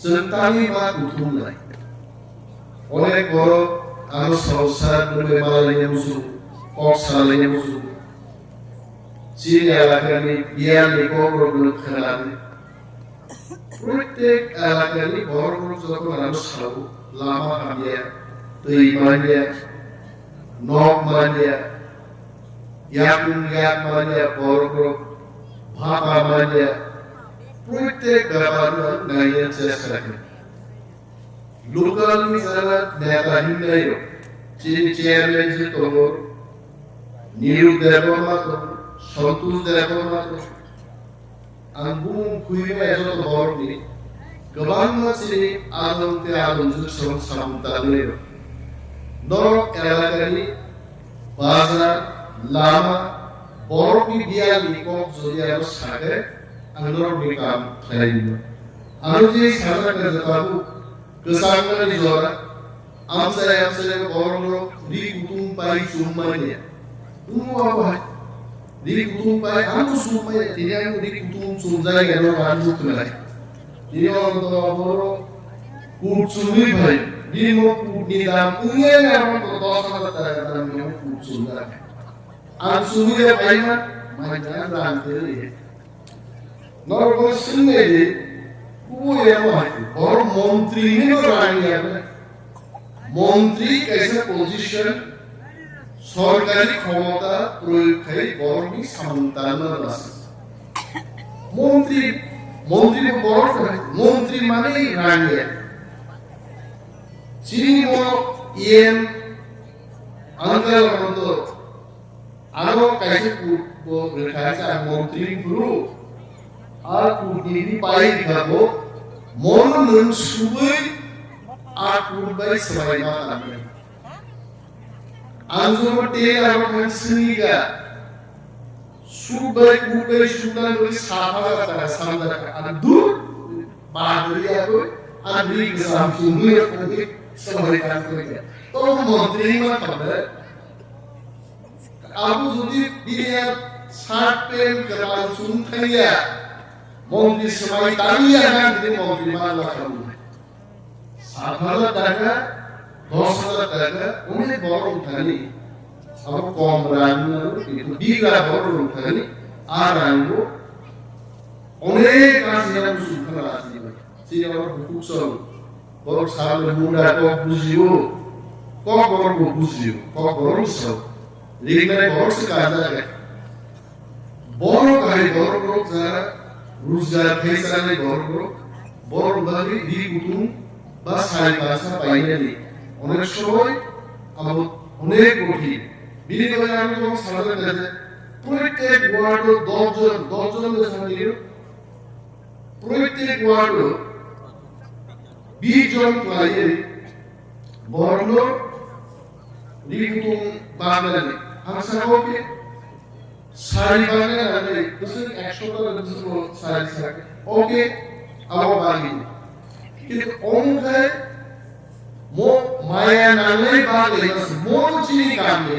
Sentani ma kutumlai. Oleh koro anu sausar nube malainya musuh, kok salainya musuh. Sini alakani biar dikoro belum kenal. Proyek alakani koro যখন মানুষ খাবো লামা হামিয়া তুই মানিয়া knock মানিয়া ইয়াকুন ইয়াক মানিয়া বড় ভাপা মানিয়া প্রত্যেক ব্যাপার নাইয়া চেষ্টা রাখে লোকাল মিসালা নেতা হিন্দাইও চিনি চেয়ারম্যান যে তোমার নিরু দেবর মাত্র সন্তোষ দেবর মাত্র আঙ্গুম খুইবে এত বড় নি गोबां मानसिनि आदमते आदमजों सामतालनाय नरक एलाकानि बाजार लामा बरफनि बियानि कक जरियाव सागे आंदरनि काम खालामो आरो जे साजा गजाबु गोसांनानि जरा आमसाय बरनो रि कुतुम पाइ सुमानिया उमवा रि कुतुम पाइ आनु सुमाय तियां रि कुतुम सुमजाय गेनो Raju खनाय Ini orang tua boro kutsumi bhai ini mau kudi dalam ini orang tua sama dalam yang kutsumi lagi ansumi ya bhai mah macam rantai ni normal sini ni kubu ya mah orang menteri ni orang yang menteri kaisa position सरकारी क्षमता प्रयोग kai orang ni samantana rasa মন্ত্রী বড় মন্ত্রী মানেই রানিয়া চিনি yen আঙ্গাল মতো আরো কাইসে রেখাইছে মন্ত্রী গুরু আর কুদিনি পাই খাবো মন নুন সুবই আর কুরবাই সবাই মা আমি আঞ্জুমতে আর খানসিগা Subai kubai sudan dari sama kata sama ada dur bahari aku adri kesam sumber aku sebaikan kerja. Toh menteri mana aku jadi dia sarpen kerana sunthaya menteri sebagai tanya kan jadi menteri mana kamu? 7,000 টাকা 10,000 টাকা unik borong tadi. अब कम रांगो itu biga baru kali arango অনেক কাজিয়া সুখা রাজি সেই আমার হুকুক সব বড় সালে মুন্ডা তো বুঝিও কক বড় বুঝিও কক বড় সব রিগনে বড় সে কাজা লাগে বড় গাড়ি বড় বড় যারা রোজগার ফেসালে বড় ভাবে দি কুতুম বা সাই ভাষা পাইনি অনেক সময় আমার অনেক কঠিন বিলিত হয়ে আমি যখন সালাতে গেছে প্রত্যেক ওয়ার্ড 10 জন সামিল প্রত্যেক ওয়ার্ড 20 জন ক্লায়ে বর্ণ রিকুতুম বাঙালি ভাষা হোকে সারি বাঙালি দুসরি 100 টাকা দুসরি সারি থাকে ওকে আলো বাঙালি কিন্তু অঙ্কে মো মায়া নালে বাঙালি মন চিনি কামে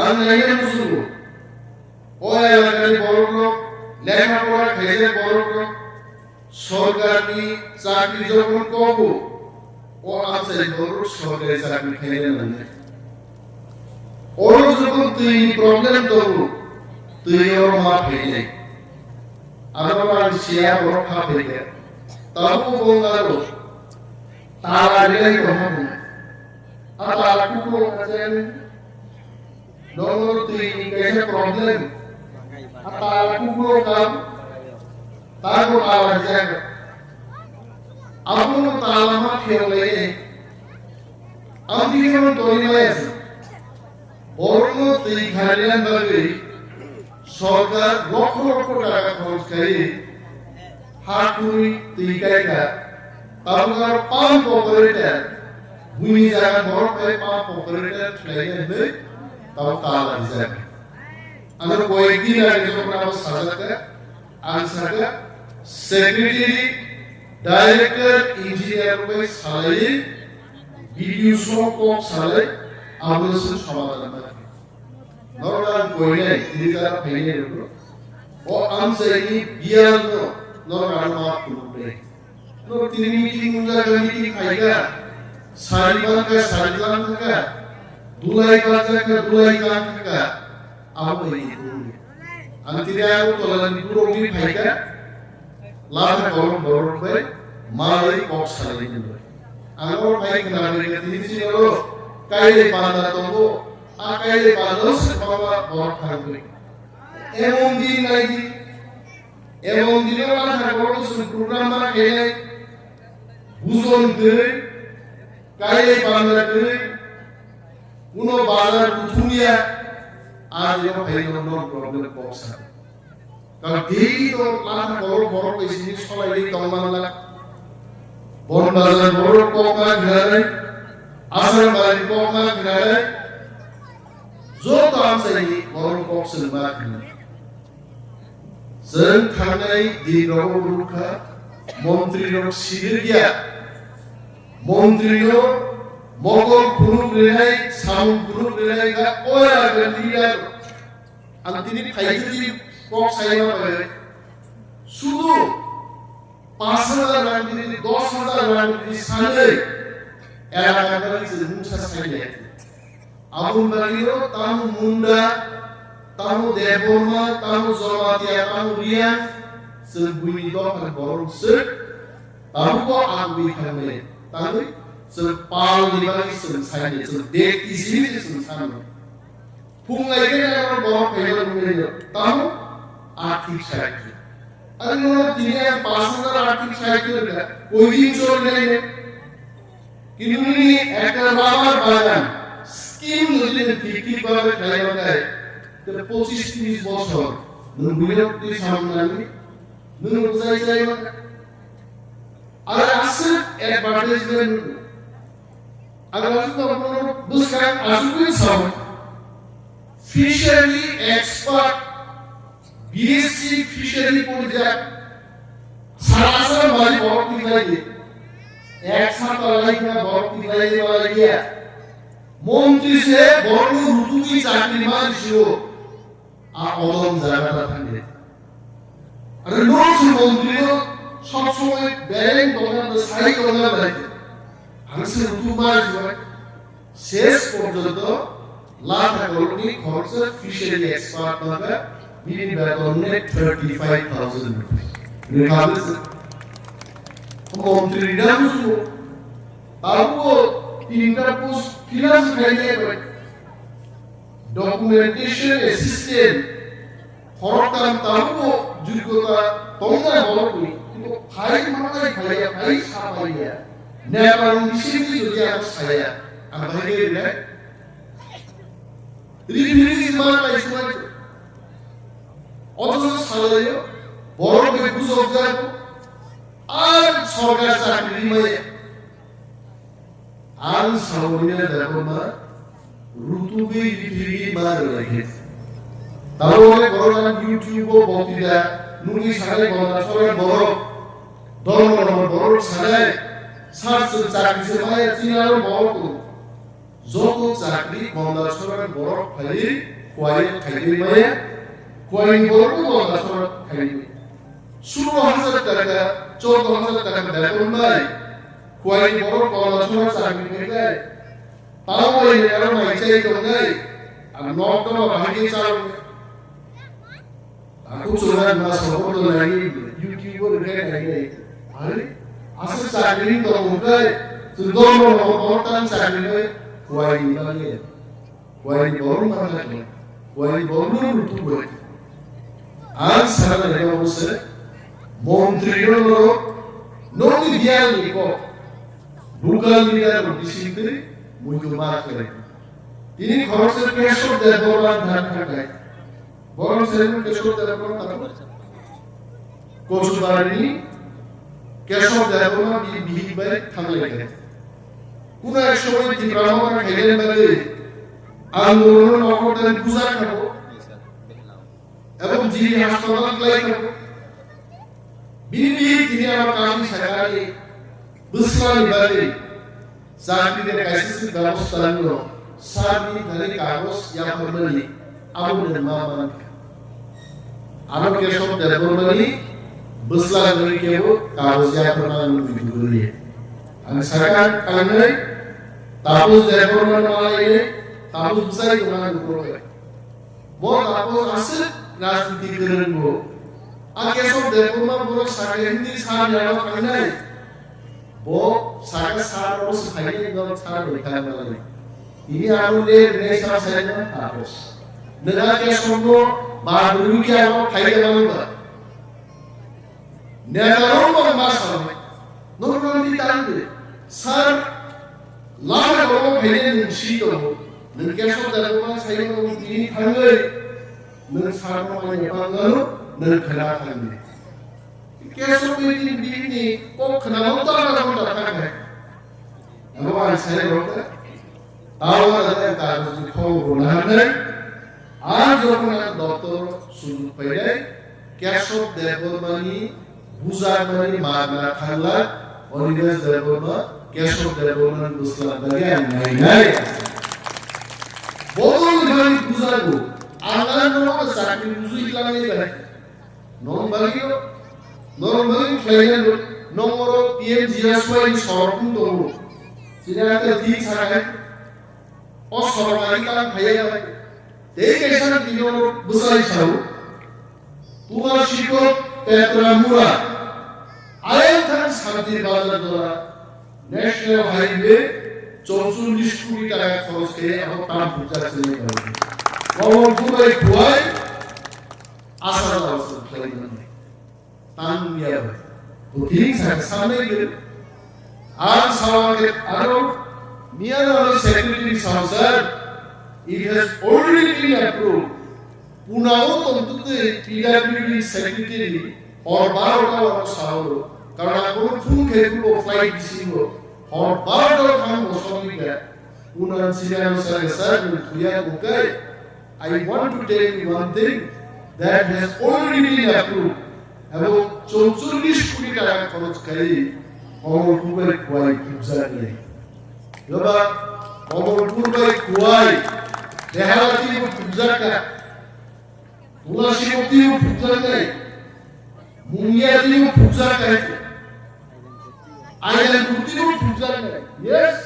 আর নাইয়া মুসলমান ওই এলাকার বড় লোক লেখাপড়া খেলে বড় লোক সরকারি চাকরি যখন কব ও আছে বড় সরকারি চাকরি খেলে না ওর যখন তুই প্রবলেম করব তুই ওর মা ফেলে আর আমার শিয়া বড় খা ফেলে তাও বঙ্গালো তারা দিলাই কথা না আর তারা কুকুর আছেন nomor 3 kaisa problem atau program tahu awaja apu talama khele ami kemen torile borno tei khalian bage সরকার লক্ষ লক্ষ টাকা খরচ করে হাটুই tei kaika তারপর পাম্প অপারেটর ভূমি জায়গা বড় করে পাম্প অপারেটর লাগে tahu kalah di sana. Agar koyektin aja kalau kita sahaja, ansarga, secretary, director, engineer koy salary, video show koy salary, ambil semua sama dalam. Normal koynya ini cara pengen itu. Oh amsa ini biar normal maaf dulu. তিনি meeting জায়গা meeting খাইগা সারিবানকা সারিলান থাকা দুলাই বাজাকা দুলাই গান থাকা আবো এই antiria aku tolan burung ni bhaika lama kolom borong bai malai kok salai ni bai angor bhai kana bega tini sino kaile panda tongo a kaile panda se baba bor thangbe emon din nai di emon din la thagoro sun program ma kele buzon de kaile panda de uno balar utunia आज यो भाई no problem box है कारण देई तो लाना बड़ बड़ पैसे सलाई तंगमानला बन बाजार बड़ कोमा घरे आसर बारी कोमा घरे जो काम सही बड़ बॉक्स मा घरे जों थांनाय दिनाव रुखा मन्त्री रो सिरिया मन्त्री रो mogol guru berai sam guru berai ga oya gandiya antini phaiji kok saima bare sudu 5000 randi 10000 randi sale era kadari musa saile abun bagiro tamu munda tamu deborma tamu zormatia tamu ria sebuni do kan borong se tamu ko agui khamle tamu sepal di bagi selesai sedek di sini selesai. Pungai kan orang bawa pelan punya tahu arti syaki. Ada orang dia pasang arti syaki ada. Koi insur ni, kini ni ekor ramar badan skim mungkin fikir bawa kaya bagai. Terposisi ni bosor. Nungguin di sana ni, nunggu saya. Ada asal advertisement. अगर तो अपन दूसरा आसुरी सब fishery expert BSc fishery project सारासर वाली बहुत दिखाई एक साथ वाली का बहुत दिखाई वाला गया मंत्री से बड़ो ऋतु की चाकरी मान शिरो आ ओदम जागता थांगे अरे लोग से मंत्री को सब समय बैंक दोना दसाई दोना बैठे হাসে রুতুমাস হয় শেষ পর্যন্ত লাখ কলোনি খরচ ফিশারি এক্সপার্ট নামে মিনিট বেতনে 35000 রুপিস রেখাবস মন্ত্রী নাম শুনো তারপর তিনটা পোস্ট ফিনান্স খাইলে করে ডকুমেন্টেশন অ্যাসিস্ট্যান্ট খরকাম তারপর যোগ্যতা তোমরা বলো কিন্তু ফাইল মাথায় খাইয়া file ছাপাইয়া Never received the saya. Apa lagi ni? Ini mana isu? Other salary, borrow the goods of that. All sorgas are remade. All Saudina Dagoma, Rutubi, Margaret. Tawale Borona, YouTube, Botida, Nuni Sale, Borona, Borrow, Sale. सार्च चाकरी से माया चिनारो बहुत जोको चाकरी बंदा छोरा bore खाली क्वाई खाली माया क्वाई bore को बंदा छोरा खाली 16000 টাকা 14000 টাকা বেতন নাই क्वाई बोर बंदा छोरा चाकरी में गए ताऊ ये यार मैं चाहिए तो नहीं अब नौक तो भागी चालू aku sudah masuk foto lagi YouTube udah lagi hari asal चाकरी तो मुझे सुंदर और चाकरी में क्वाई नहीं है क्वाई बोलूं मत नहीं क्वाई बोलूं रुतु बोल आज सारा लेकर उसे मंत्रियों लोग नौकरी दिया लिखो भूखल दिया डिसिप्लिन मुझे मार करे ini खरोच से कैशो दे बोला धान खाए बोला से कैशो दे बोला कुछ बारी कैशो देवना भी बाय थांगले गए कुना समय दिग्रामा खेलेन बारे आंदोलन नखरदान पूजा खाबो এবং যিনি হাসপাতাল ক্লাই খাবো বিবি তিনি আমার কামি সরকারি বুসমানি বারে চাকরির কাইসিস ব্যবস্থা নিলো সাবি ধরে কাগজ ইয়া ফরমালি আবুল মামান আলো Keshab দেবরমানি beslar dari kebo kausya pernah mengguri. Angsakan kanai tapus dekorman malai tapus besar dengan guru. Bo tapus asal राजनीति करण को आगे सब देखो ना बोलो सारे हिंदी सार जाना कहना है वो सारे सार और सफाई एकदम सार बैठा है वाले ini आलूले रेशा साइना तापस नगा के सबको बादुरी के आलो खाई वाला नेतारों को मासा में नॉर्मली तांगे सार लाल लोगों भेजे निश्चित हो नंगे सब देखो ना साइना ini खाने नों सारनो माने बांगालो नों खना खाने केसो बेटी बीनी को खना होता ना होता खाने अब आन सारे होता आवा दे कागज खो बनाने आज जो ना डॉक्टर सुन पड़े केसो देवमानी बुजामानी मारना खाला और इधर देवमा केसो देवमानी दूसरा लगे नहीं बोलो नहीं बुजागो Allah no sakri buzu iklan ni bahe non bagio normal khlayan nomoro pm jiaswai sorpun to sira ta thi sara o sormari kalam phaya bahe te kaisa dino busai chau tua shiko petra mura ayan than shanti bazar dora national highway 44 কোটি টাকা খরচ করে এখন কাম পূজা চলে গেল Kalau bukan kuai, asal asal kelainnya, tangnya, bukti saya sampai ke, sampai anu, Myanmar Secretary Samsar, it has already been approved. Punao tentu PWD Secretary or Baroda or Sauro, karena aku pun keluar flight di sini, or Baroda kan Moscow ni, Punan Sirian Sarasar, Tuya Bukai. I want to tell you one thing that has already been approved. About 44 কোটি টাকা খরচ করে কমলপুরের কুয়াই পূজা করে এবার কমলপুরের কুয়াই দেহালাতি পূজা করে তুলসীবতী পূজা করে মুঙ্গিয়াদি পূজা করে আইলামপুরী পূজা করে yes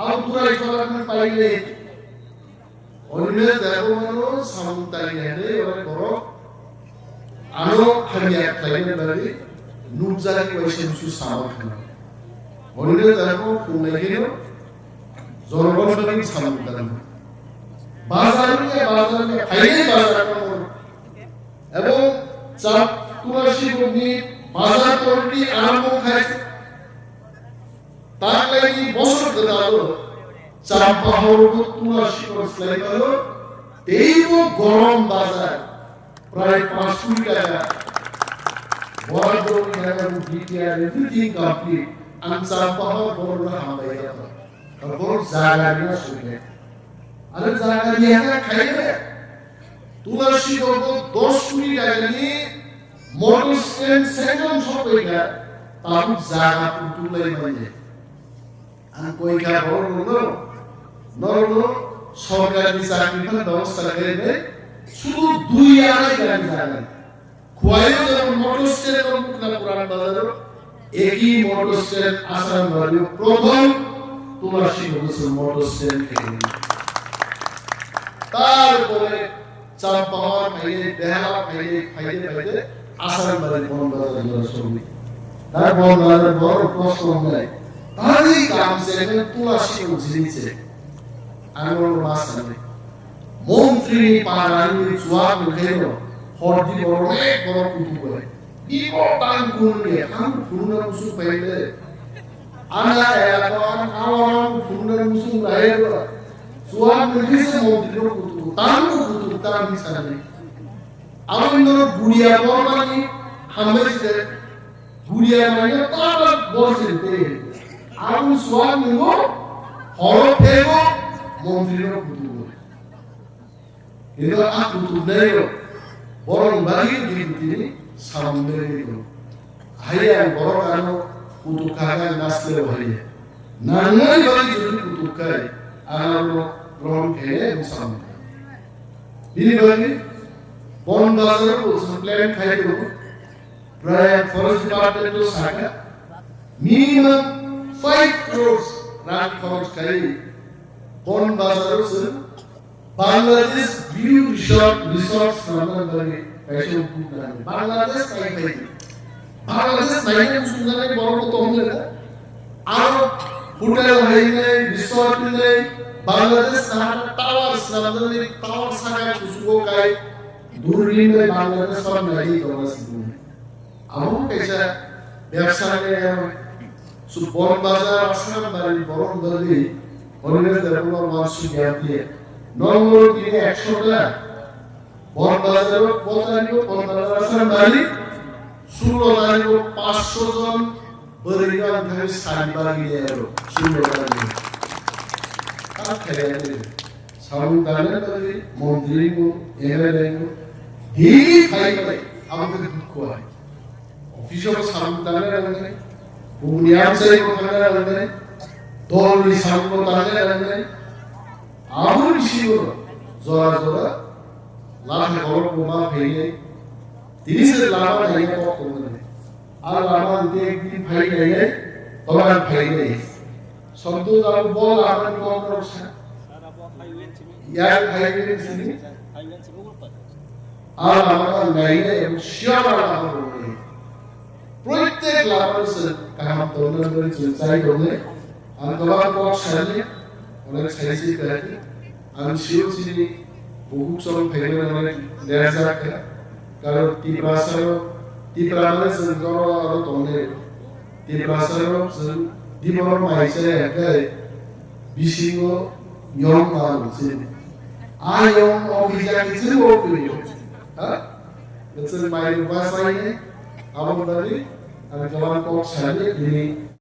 আর পুরা ইসলাম পাইলে Orangnya dari mana sampai ini orang korok, anu hanya klien dari nubzari wajib susah kan. Orangnya dari mana punya kino, zorban dari sampai. Bazarnya hanya bazar kamu. Ebo cap tulasi bumi bazar tordi anu khai. Tak lagi bosor kedalo. Champa হরব তুলসী কসলাই হলো এইও গরম বাজার প্রায় 5 কোটি টাকা বরাদ্দ টাকা DTR everything complete আন চাম্পা হর বড় হামাইয়া আর বড় জায়গা নিয়ে শুনে আরে জায়গা নিয়ে খাইবে তুলসী হরব 10 কোটি টাকা নিয়ে মোটর স্ট্যান্ড সেকন্ড সব হইগা তার জায়গা তুলাই মানে আর কইগা বড় নরনো সরকারি চাকরির ব্যবস্থা করে শুধু 2-2.5 গাড়ি যাবে খোয়াইও যেমন মোটর স্ট্যান্ড মুখনা পুরান বাজার একই মোটর স্ট্যান্ড আসাম বাড়ি প্রথম তুলসী বছর মোটর স্ট্যান্ড থেকে তারপরে চাম্পাহার খাইয়ে দেহালা খাইয়ে খাইতে আসাম বাড়ি বন বাজার শুরু তার বন বাজার বড় প্রশ্ন নাই তারই কাম সেখানে তুলসী বুঝিয়েছে Anul masane, Montri parani suap mukero, hordi borone borok kutuwe. Iko tanggunge, kamu purna musuh pele. Ana ya kawan kawan purna musuh lahir. Suap mukese montri kutu, tanggu kutu tanggi sana. Awal noro buria borani, hamesde buria mane tarak borsen te. Awal suap mugo, horok tego. Montreal kutu. Itu aku kutu nayo. Borong bagi diri sambil itu. Hayya borong anu kutu kaga nasle wahaya. Nangai bagi diri kutu kai. Anu borong kene sambil. Ini bagi bon bazar ko plan khai do. Brian Forest Department to Saka, minimum 5 crores rand for Sky, Bon Bazaros, Bangladesh View Resorts, Passion Food, Bangladesh, Bangladesh, Nine Sunday, Borrow Tomlin, Arab Hotel, Resort, Bangladesh, Towers, Towers, Saka, Kusuko, During the Bangladesh or Nadi, Amu Pesha, Bersane, Supon Bazaar, Asam, Boron Dali, always the Rama wants to get here. No more in action. Bon Bazaar, Botario, Asam Bali, Sulo, Passion, Burigan, Sandbari, Sulo. Sound Dali, Mondrigo, Everengo, he high out of the quiet. Official sound Dali, Uniam say, Dolly sound Dali, Amur Shiva, Zora Zora, Lama Goroma Pay, this is Lama Naya, Alama take Pay, Oran Pay. Some those are ball and corners. Yeah, I will see. Alama Naya, sure. প্রত্যেক lovers কাম তোলন করে চিন্তাই করলে আমি তোমার পথ সাথে অনেক সাইসি করে আমি শিও চিনি বহু সব ফেলে অনেক দেশ রাখে কারণ তীব্রাসর সঞ্জর আর তোলে তীব্রাসর দিবর মাইসে একে বিশিঙ্গ ইয়ং মানছে আয়ং অভিজা কিছু বলতো হ্যাঁ It's in my Vasai, Abu Dhabi, and Jawan Kok Sadi,